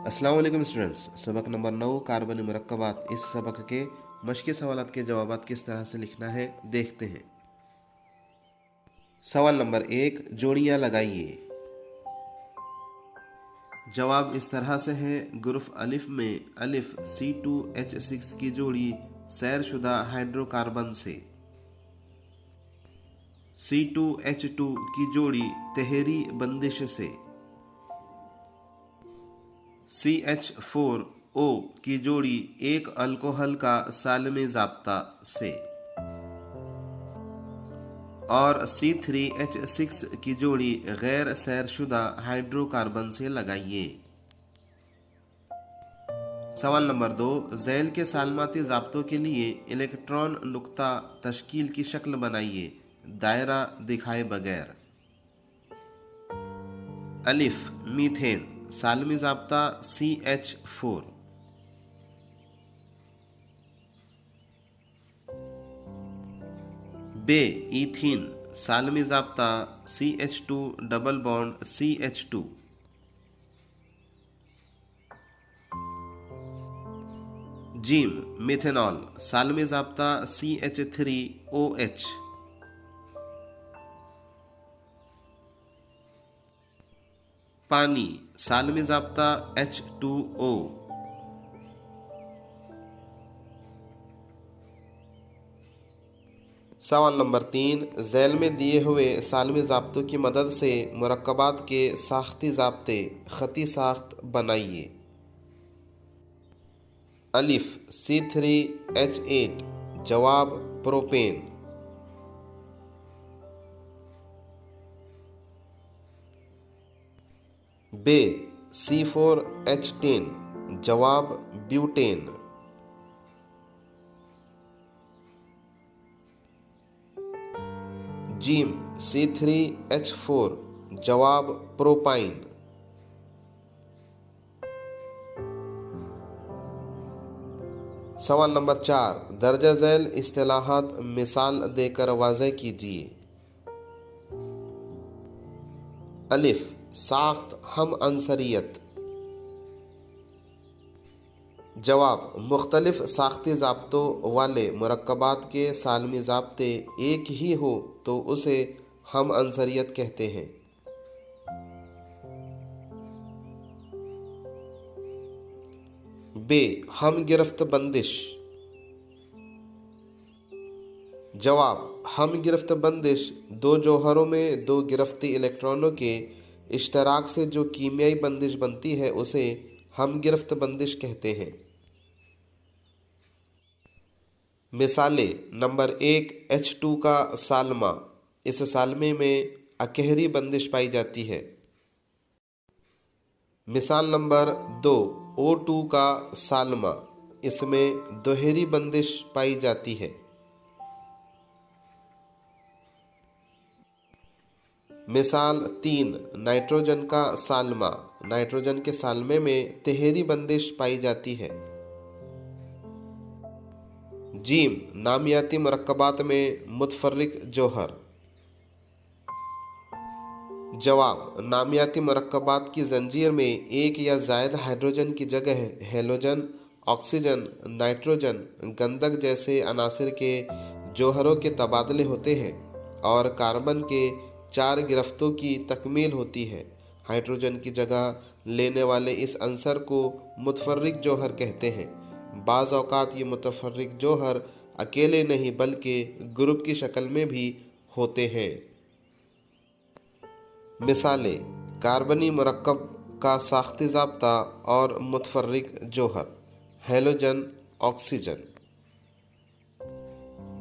अस्सलाम वालेकुम स्टूडेंट्स। सबक नंबर 9 कार्बन मुरक्कबात। इस सबक के मश्क़ी सवालात के जवाबात किस तरह से लिखना है देखते हैं। सवाल नंबर 1, जोड़ियां लगाइए। जवाब इस तरह से है। ग्रुप अलिफ में अलिफ C2H6 की जोड़ी सैरशुदा हाइड्रोकार्बन से, C2H2 की जोड़ी तहरी बंदिश से, CH4O की जोड़ी एक अल्कोहल का सालमी ज़ाब्ता से और C3H6 की जोड़ी गैर सैरशुदा हाइड्रोकार्बन से लगाइए। सवाल नंबर 2, झैल के सालमाती ज़ाब्तों के लिए इलेक्ट्रॉन नुक्ता तश्कील की शक्ल बनाइए, दायरा दिखाए बगैर। अलिफ मीथेन, सालमी ज़ाब्ता CH4। बे ईथीन, सालमी ज़ाब्ता CH2 डबल बॉन्ड CH2। जीम मिथेनॉल, सालमी ज़ाब्ता CH3OH। पानी, सालमी ज़ाब्ता H2O। सवाल नंबर 3, झैल में दिए हुए सालमी ज़ाब्तों की मदद से मुरक्कबात के साख्ती ज़ाब्ते ख़ती साख्त बनाइए। अलिफ C3H8, जवाब प्रोपेन। बे C4H10, जवाब ब्यूटेन। जीम C3H4, जवाब प्रोपाइन। सवाल नंबर 4, दर्जा झैल इस्तिलाहात मिसाल देकर वाज़ेह कीजिए। अलिफ साख्त हम अंसरियत, जवाब मुख्तलिफ साख्ती ज़ाब्तों वाले मुरक्कबात के सालमी ज़ाब्ते एक ही हो तो उसे हम अंसरियत कहते हैं। बे हम गिरफ्त बंदिश, जवाब हम गिरफ्त बंदिश दो जौहरों में दो गिरफ्ती इलेक्ट्रॉनों के इश्तराक से जो कीमियाई बंदिश बनती है उसे हम गिरफ्त बंदिश कहते हैं। मिसालें, नंबर 1, H2 का सालमा, इस सालमे में अकहरी बंदिश पाई जाती है। मिसाल नंबर 2, O2 का सालमा, इसमें दोहरी बंदिश पाई जाती है। मिसाल 3, नाइट्रोजन का सालमा, नाइट्रोजन के सालमे में तिहरी बंदिश पाई जाती है। जीम नामियाती मुरक्कबात में मुतफर्रिक जौहर, जवाब नामियाती मुरक्कबात की जंजीर में एक या ज़ायद हाइड्रोजन की जगह हेलोजन, ऑक्सीजन, नाइट्रोजन, गंधक जैसे अनासिर के जौहरों के तबादले होते हैं और कार्बन के 4 गिरफ्तों की तकमील होती है। हाइड्रोजन की जगह लेने वाले इस अंसर को मुतफर्रिक जौहर कहते हैं। बाज़ औक़ात ये मुतफर्रिक जौहर अकेले नहीं बल्कि ग्रुप की शक्ल में भी होते हैं। मिसालें, कार्बनी मुरक्कब का साख्ती ज़ाब्ता और मुतफर्रिक जौहर, हेलोजन, ऑक्सीजन,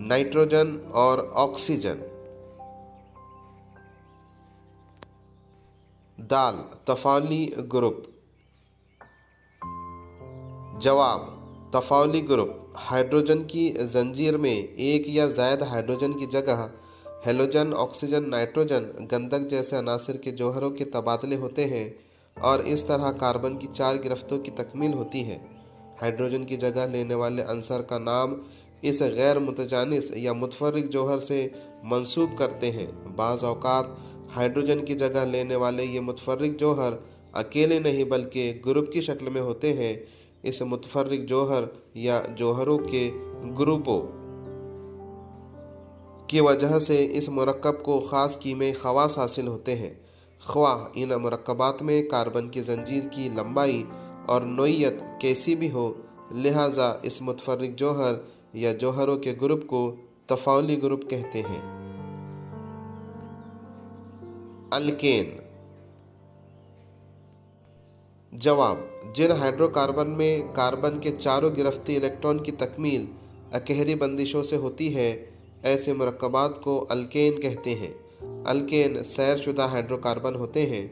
नाइट्रोजन और ऑक्सीजन। दाल तफाउली ग्रुप, जवाब तफाउली ग्रुप हाइड्रोजन की जंजीर में एक या ज़ायद हाइड्रोजन की जगह हेलोजन, ऑक्सीजन, नाइट्रोजन, गंधक जैसे अनासिर के जौहरों के तबादले होते हैं और इस तरह कार्बन की 4 गिरफ्तों की तकमील होती है। हाइड्रोजन की जगह लेने वाले अंसर का नाम इस गैर मुतजानिस या मुतफर्रिक जौहर से मंसूब करते हैं। बाज़ औक़ात हाइड्रोजन की जगह लेने वाले ये मुतफर्रिक जौहर अकेले नहीं बल्कि ग्रुप की शक्ल में होते हैं। इस मुतफर्रिक जौहर या जौहरों के ग्रुपों की वजह से इस मरकब को ख़ास कीमई ख़वास हासिल होते हैं, ख्वाह इन मरकबात में कार्बन की जंजीर की लंबाई और नोयत कैसी भी हो। लिहाजा इस मुतफर्रिक जौहर या जौहरों के ग्रुप को तफाउली ग्रुप कहते हैं। अल्केन। जवाब: जिन हाइड्रोकार्बन में कार्बन के चारों गिरफ्ती इलेक्ट्रॉन की तकमील अकहरी बंदिशों से होती है, ऐसे मरकबात को अल्केन कहते हैं। अल्केन सैरशुदा हाइड्रोकार्बन होते हैं,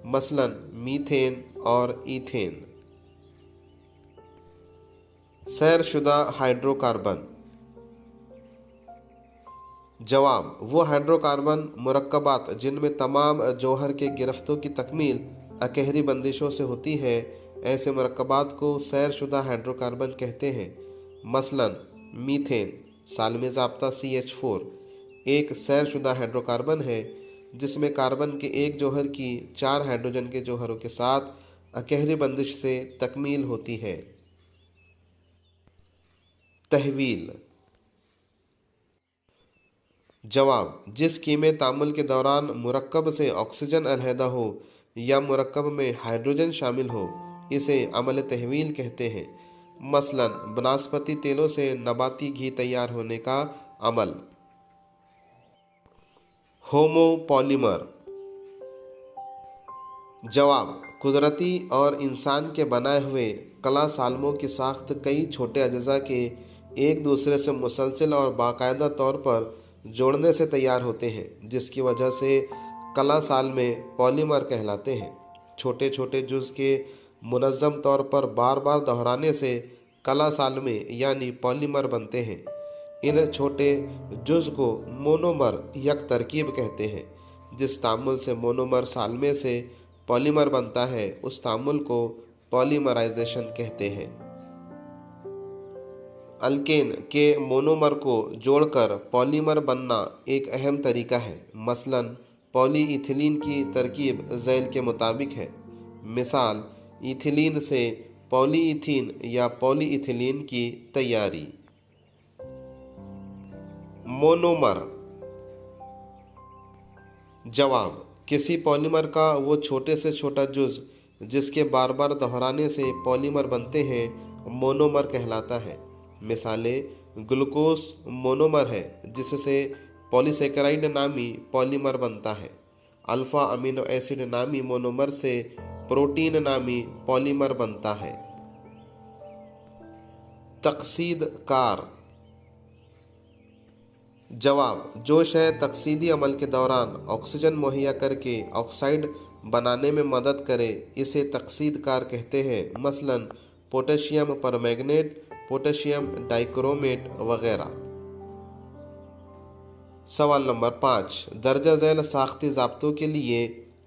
मसलन मीथेन और ईथेन। सैरशुदा हाइड्रोकार्बन। जवाब: वो हाइड्रोकार्बन मुरक्कबात जिनमें तमाम जौहर के गिरफ्तों की तकमील अकहरी बंदिशों से होती है, ऐसे मुरक्कबात को सैरशुदा हाइड्रोकार्बन कहते हैं। मसलन मीथेन सालमे ज़ाब्ता CH4 एक सैरशुदा हाइड्रोकार्बन है जिसमें कार्बन के एक जौहर की 4 हाइड्रोजन के जौहरों के साथ अकहरी बंदिश से तकमील होती है। तहवील। जवाब: जिस कीमे तामुल के दौरान मुरक्कब से ऑक्सीजन अलहदा हो या मुरक्कब में हाइड्रोजन शामिल हो, इसे अमल तहवील कहते हैं। मसलन बनस्पति तेलों से नबाती घी तैयार होने का अमल। होमोपॉलीमर। जवाब: कुदरती और इंसान के बनाए हुए कला सालमों की साख्त कई छोटे अज्जा के एक दूसरे से मुसलसल और बाकायदा तौर पर जोड़ने से तैयार होते हैं, जिसकी वजह से कला साल में पॉलीमर कहलाते हैं। छोटे छोटे जुज़ के मुनज़्ज़म तौर पर बार बार दोहराने से कला साल में यानी पॉलीमर बनते हैं। इन छोटे जुज़ को मोनोमर यक तरकीब कहते हैं। जिस तामुल से मोनोमर सालमे से पॉलीमर बनता है, उस तामुल को पॉलीमराइजेशन कहते हैं। अल्केन के मोनोमर को जोड़कर पॉलीमर बनना एक अहम तरीका है। मसलन पॉलीइथिलीन की तरकीब ज़ैल के मुताबिक है। मिसाल इथिलीन से पॉलीइथीन या पॉलीइथिलीन की तैयारी। मोनोमर। जवाब: किसी पॉलीमर का वो छोटे से छोटा जुज़ जिसके बार बार दोहराने से पॉलीमर बनते हैं, मोनोमर कहलाता है। मिसालें ग्लूकोज मोनोमर है जिससे पॉलीसेकेराइड नामी पॉलीमर बनता है। अल्फ़ा अमीनो एसिड नामी मोनोमर से प्रोटीन नामी पॉलीमर बनता है। तकसीद कार। जवाब: जो शय तकसीदी अमल के दौरान ऑक्सीजन मुहैया करके ऑक्साइड बनाने में मदद करे, इसे तकसीद कार कहते हैं। मसलन पोटेशियम परमैंगनेट, पोटेशियम डाइक्रोमेट वगैरह। सवाल नंबर 5, दर्जा झैल साख्ती ज़ाब्तों के लिए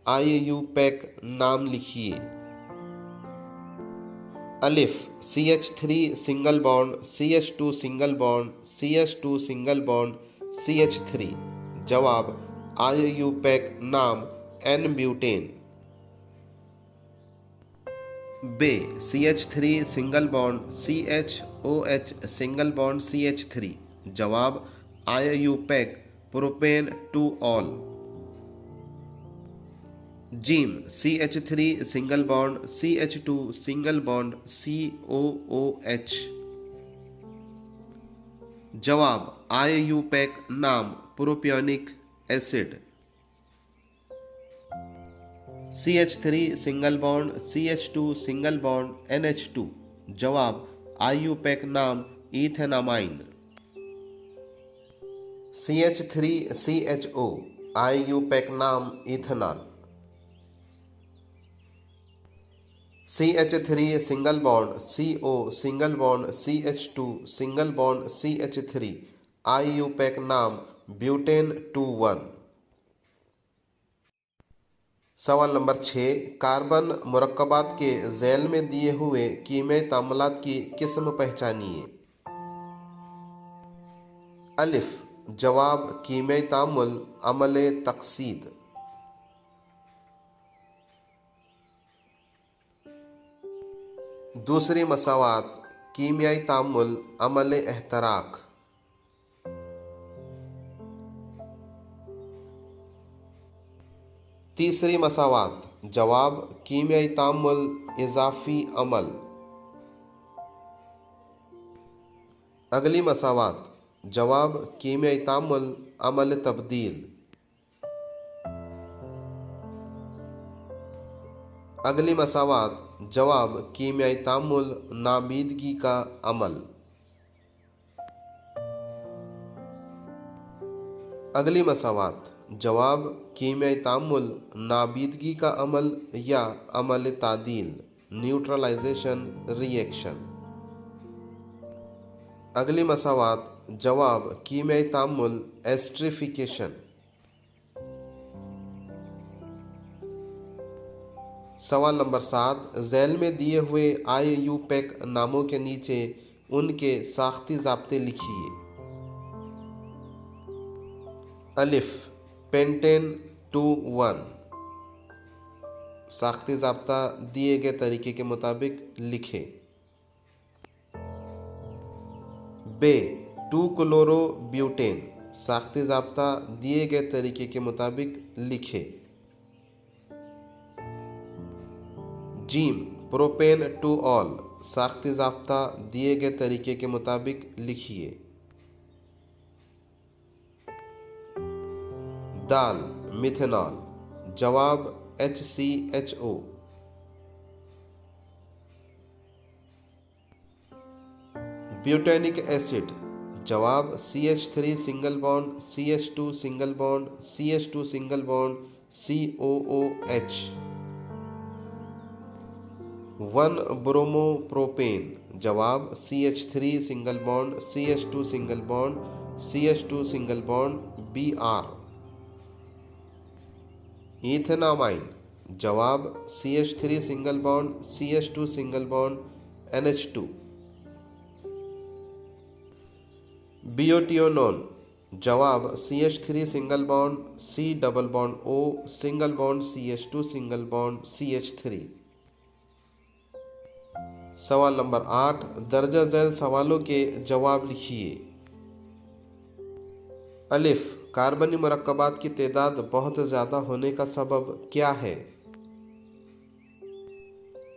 IUPAC नाम लिखिए। अलिफ CH3 single bond CH2 single bond CH2 single bond CH3। जवाब: IUPAC नाम N-ब्यूटेन। बे CH3 single bond CHOH single bond CH3। जवाब: IUPAC propane two all. Gym CH3 single bond CH2 single bond COOH। जवाब: IUPAC नाम propionic acid. CH3 single bond CH2 single bond NH2। जवाब: IUPAC नाम ethanamine. CH3CHO IUPAC नाम ethanol. CH3 single bond CO single bond CH2 single bond CH3 IUPAC नाम butane 2,1। सवाल number 6, carbon मुरक्कबात के झैल में दिए हुए कीमे तामुलात की किस्म पहचानिए। अलिफ। जवाब: कीमे तामुल अमले तकसीद। दूसरी मसावात कीमियाई तामुल अमल एहतराक। तीसरी मसावात जवाब कीमियाई तामुल इजाफी अमल। अगली मसावात जवाब कीमियाई तामुल अमल तब्दील। अगली मसावात जवाब कीमियाई तामुल नाबीदगी का अमल। अगली मसावात जवाब कीमियाई तामुल नाबीदगी का अमल या अमल तादील न्यूट्रलाइजेशन रिएक्शन। अगली मसावात जवाब कीमियाई तामुल एस्ट्रिफिकेशन। सवाल नंबर 7 झैल में दिए हुए IUPAC नामों के नीचे उनके साख्ती ज़ाब्ते लिखिए। अलिफ पेंटेन 2-1 साख्ती ज़ाब्ता दिए गए तरीके के मुताबिक लिखे। बे 2-क्लोरोब्यूटेन साख्ती ज़ाब्ता दिए गए तरीके के मुताबिक लिखे। जीम प्रोपेन 2-ऑल साख्ती ज़ाब्ता दिए गए तरीके के मुताबिक लिखिए। दाल मिथेनॉल जवाब HCHO। ब्यूटेनिक एसिड जवाब CH3 single bond CH2 single bond CH2 single bond COOH। 1-ब्रोमोप्रोपेन जवाब CH3 single bond CH2 single bond CH2 single bond Br। Ethanamine जवाब CH3 single bond CH2 single bond NH2। बियोटियोनोन जवाब CH3 single bond C double bond O single bond CH2 single bond CH3। सवाल number 8 दर्जा झैल सवालों के जवाब लिखिए। अलिफ कार्बनी मुरक्कबात की तादाद बहुत ज़्यादा होने का सबब क्या है?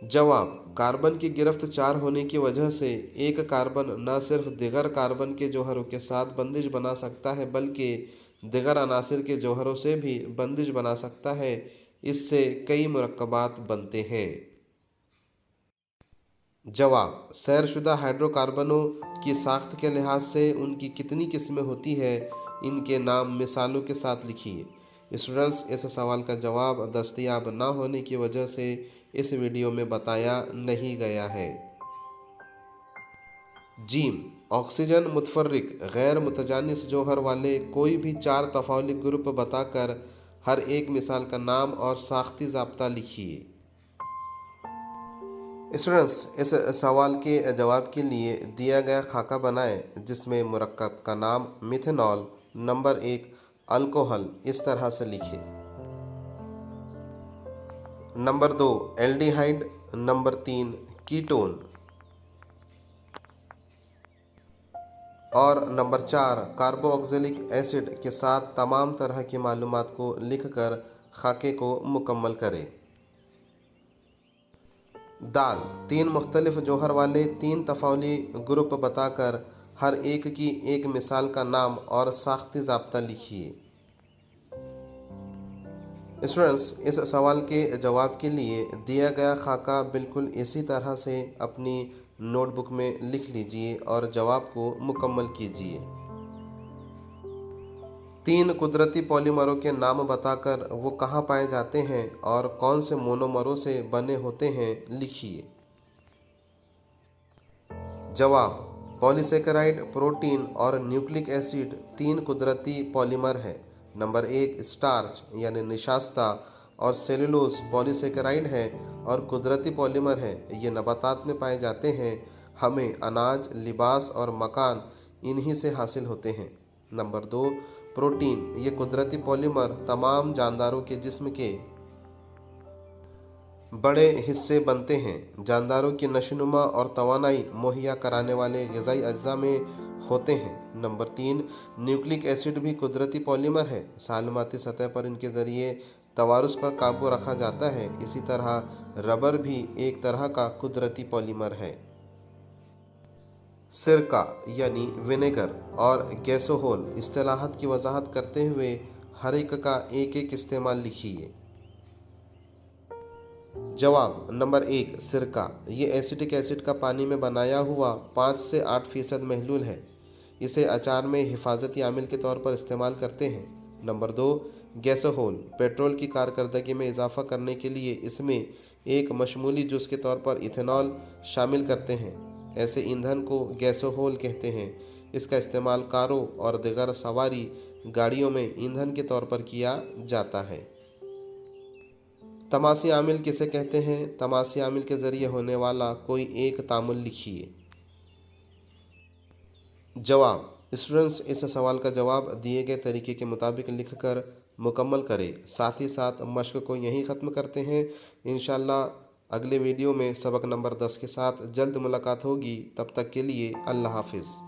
जवाब कार्बन की गिरफ्त 4 होने की वजह से एक कार्बन न सिर्फ दिगर कार्बन के जौहरों के साथ बंदिश बना सकता है बल्कि दिगर अनासिर के जौहरों से भी बंदिश बना सकता है। इससे कई मुरक्कबात बनते हैं। जवाब सैरशुदा हाइड्रोकार्बनों की साख्त के लिहाज से उनकी कितनी किस्में होती है, इनके नाम मिसालों के साथ लिखिए। स्टूडेंट्स इस सवाल का जवाब दस्तयाब न होने की वजह से इस वीडियो में बताया नहीं गया है। जीम ऑक्सीजन मुतफर्रिक गैर मुतजानिस जौहर वाले कोई भी 4 तफाउलिक ग्रुप बताकर हर एक मिसाल का नाम और साख्ती ज़ाब्ता लिखिए। स्टूडेंट्स इस सवाल के जवाब के लिए दिया गया खाका बनाएं जिसमें मुरक्कब का नाम मिथेनॉल, नंबर 1 अल्कोहल इस तरह से लिखें, नंबर 2 एल्डिहाइड, नंबर 3 कीटोन और नंबर 4 कार्बोक्सिलिक एसिड के साथ तमाम तरह की मालूमात को लिखकर खाके को मुकम्मल करें। दाल 3 मुख्तलिफ जौहर वाले 3 तफाउली ग्रुप बताकर हर एक की एक मिसाल का नाम और साख्ती ज़ाब्ता लिखिए। स्टूडेंट्स इस सवाल के जवाब के लिए दिया गया खाका बिल्कुल इसी तरह से अपनी नोटबुक में लिख लीजिए और जवाब को मुकम्मल कीजिए। 3 कुदरती पॉलीमरों के नाम बताकर वो कहाँ पाए जाते हैं और कौन से मोनोमरों से बने होते हैं लिखिए। जवाब पॉलीसेकेराइड, प्रोटीन और न्यूक्लिक एसिड 3 कुदरती पॉलीमर हैं। नंबर 1 स्टार्च यानी निशास्ता और सेलुलोज पॉलीसेकेराइड है और कुदरती पॉलीमर है। ये नबातात में पाए जाते हैं। हमें अनाज, लिबास और मकान इन्हीं से हासिल होते हैं। नंबर 2 प्रोटीन, ये कुदरती पॉलीमर तमाम जानदारों के जिस्म के बड़े हिस्से बनते हैं। जानदारों की नशोनुमा और तवानाई मुहैया कराने वाले ग़िज़ाई अज्जा में होते हैं। नंबर 3, न्यूक्लिक एसिड भी कुदरती पॉलीमर है। सालमाती सतह पर इनके ज़रिए तवारुस पर काबू रखा जाता है। इसी तरह रबर भी एक तरह का कुदरती पॉलीमर है। सिरका यानी विनेगर और गैसोहोल इस्तिलाहात की वजाहत करते हुए हर एक का एक एक इस्तेमाल लिखिए। जवाब नंबर 1, सिरका। ये एसिटिक एसिड का पानी में बनाया हुआ 5 से 8% महलूल है। इसे अचार में हिफाजती आमिल के तौर पर इस्तेमाल करते हैं। Number 2, gasohol. पेट्रोल की कारकर्दगी में इजाफा करने के लिए इसमें एक मशमूली जुज़ के तौर पर इथेनॉल शामिल करते हैं। ऐसे ईंधन को गैसोहोल कहते हैं। इसका इस्तेमाल कारों और दिगर सवारी गाड़ियों में ईंधन के तौर पर किया जाता है। तमासी आमिल किसे कहते हैं? तमासी आमिल के ज़रिए होने वाला कोई एक तामुल लिखिए। जवाब स्टूडेंट्स, इस सवाल का जवाब दिए गए तरीके के मुताबिक लिखकर मुकम्मल करें। साथ ही साथ मश्क को यहीं ख़त्म करते हैं। इंशाल्लाह अगले वीडियो में सबक नंबर 10 के साथ जल्द मुलाकात होगी। तब तक के लिए अल्लाह हाफिज़।